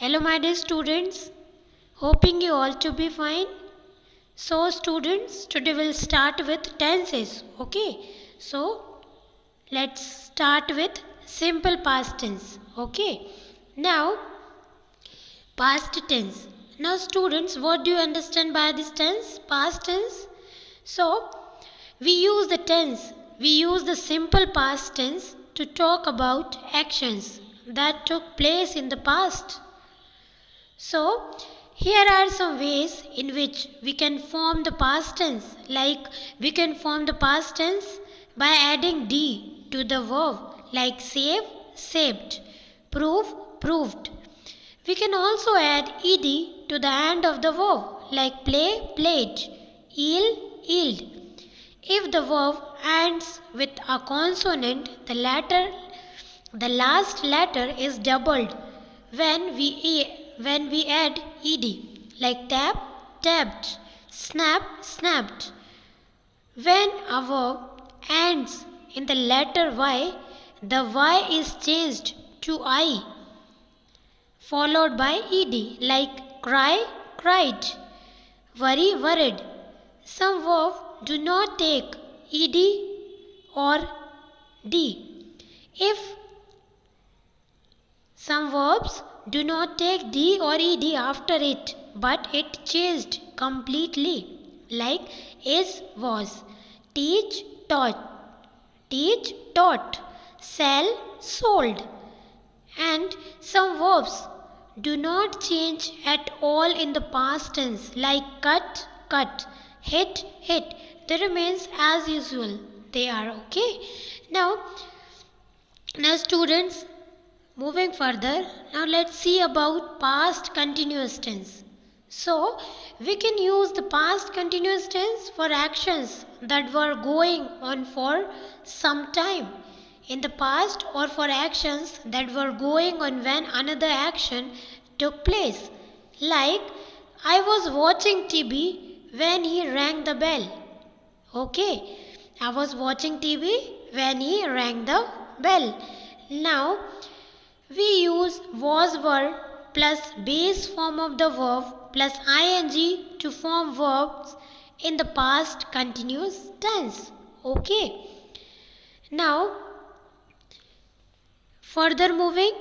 Hello my dear students, hoping you all to be fine. So students, today we'll start with tenses. Okay, so let's start with simple past tense. Okay, now past tense. Now students, what do you understand by this tense? Past tense. So we use the simple past tense to talk about actions that took place in the past. So, here are some ways in which we can form the past tense. Like, we can form the past tense by adding D to the verb, like save, saved, prove, proved. We can also add ed to the end of the verb, like play, played, yield, yield. If the verb ends with a consonant, the last letter is doubled when we add ed, like tap, tapped, snap, snapped. When a verb ends in the letter Y, the Y is changed to I, followed by ed, like cry, cried, worry, worried. Some verbs do not take ed or d. If some verbs do not take d or ed after it, but it changed completely, like is, was, teach, taught, sell, sold. And some verbs do not change at all in the past tense, like cut, cut, hit, hit. They remains as usual. They are okay. Now students, moving further, now let's see about past continuous tense. So, we can use the past continuous tense for actions that were going on for some time in the past, or for actions that were going on when another action took place. Like, I was watching TV when he rang the bell. Okay, I was watching TV when he rang the bell. Now, we use was verb plus base form of the verb plus ing to form verbs in the past continuous tense. Okay. Now, further moving,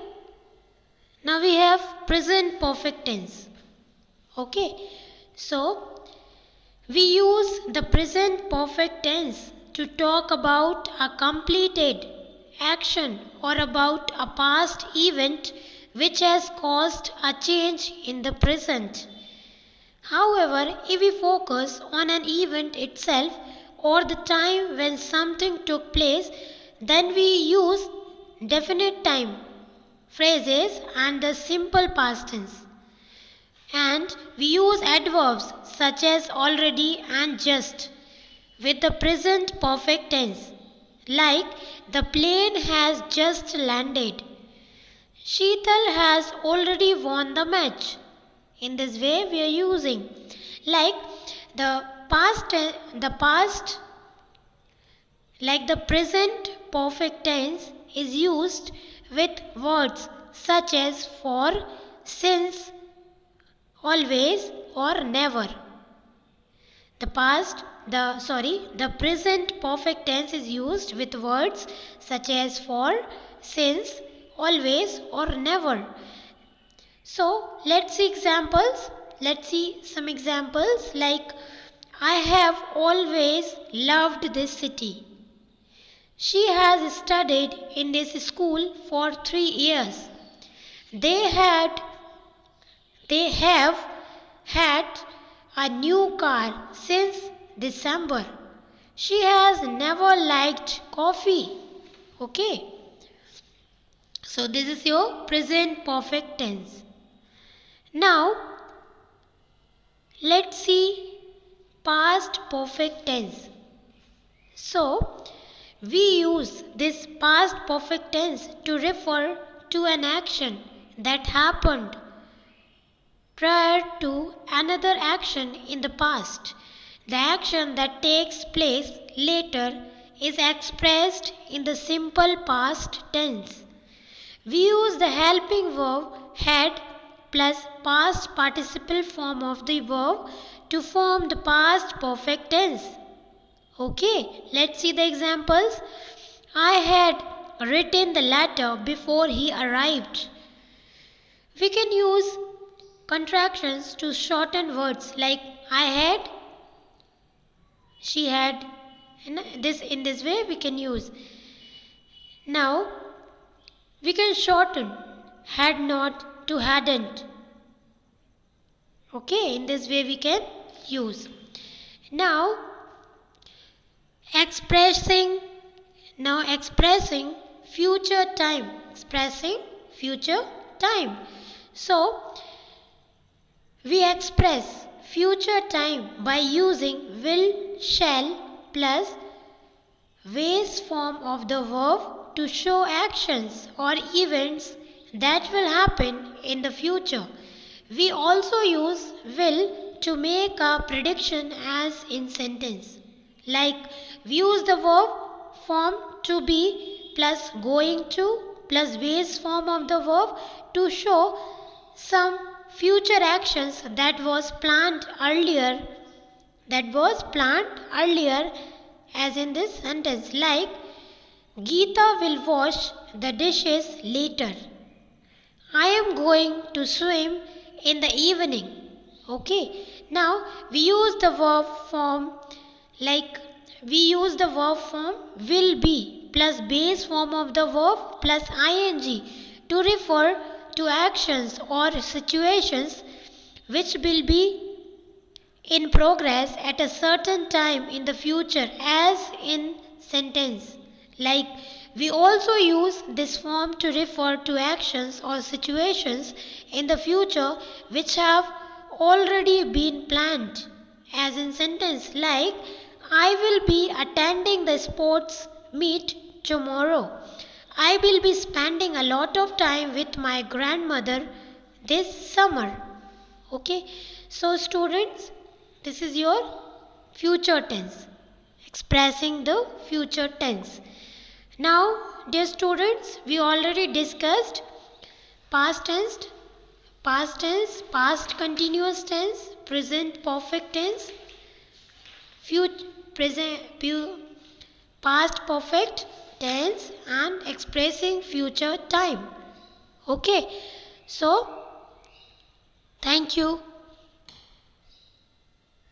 now we have present perfect tense. Okay. So, we use the present perfect tense to talk about a completed action or about a past event which has caused a change in the present. However, if we focus on an event itself or the time when something took place, then we use definite time phrases and the simple past tense. And we use adverbs such as already and just with the present perfect tense. Like, the plane has just landed. Sheetal has already won the match. In this way we are using. Like, the present perfect tense is used with words such as for, since, always or never. The present perfect tense is used with words such as for, since, always or never. So, let's see examples. Let's see some examples like, I have always loved this city. She has studied in this school for 3 years. They have had a new car since December. She has never liked coffee. Okay. So this is your present perfect tense. Now let's see past perfect tense. So we use this past perfect tense to refer to an action that happened prior to another action in the past. The action that takes place later is expressed in the simple past tense. We use the helping verb had plus past participle form of the verb to form the past perfect tense. Okay, let's see the examples. I had written the letter before he arrived. We can use contractions to shorten words like I had, she had. In this way we can use. Now we can shorten had not to hadn't. Okay, in this way we can use. Now expressing future time. Expressing future time. So we express future time by using will, shall plus base form of the verb to show actions or events that will happen in the future. We also use will to make a prediction as in sentence. Like we use the verb form to be plus going to plus base form of the verb to show some future actions that was planned earlier as in this sentence, like Geeta will wash the dishes later. I am going to swim in the evening. Okay, now we use the verb form will be plus base form of the verb plus ing to refer to actions or situations which will be in progress at a certain time in the future as in sentence. Like we also use this form to refer to actions or situations in the future which have already been planned as in sentence, like I will be attending the sports meet tomorrow. I will be spending a lot of time with my grandmother this summer. Okay, so students, this is your future tense, expressing the future tense. Now, dear students, we already discussed past tense, past continuous tense, present perfect tense, past perfect tense and expressing future time. Okay, so thank you.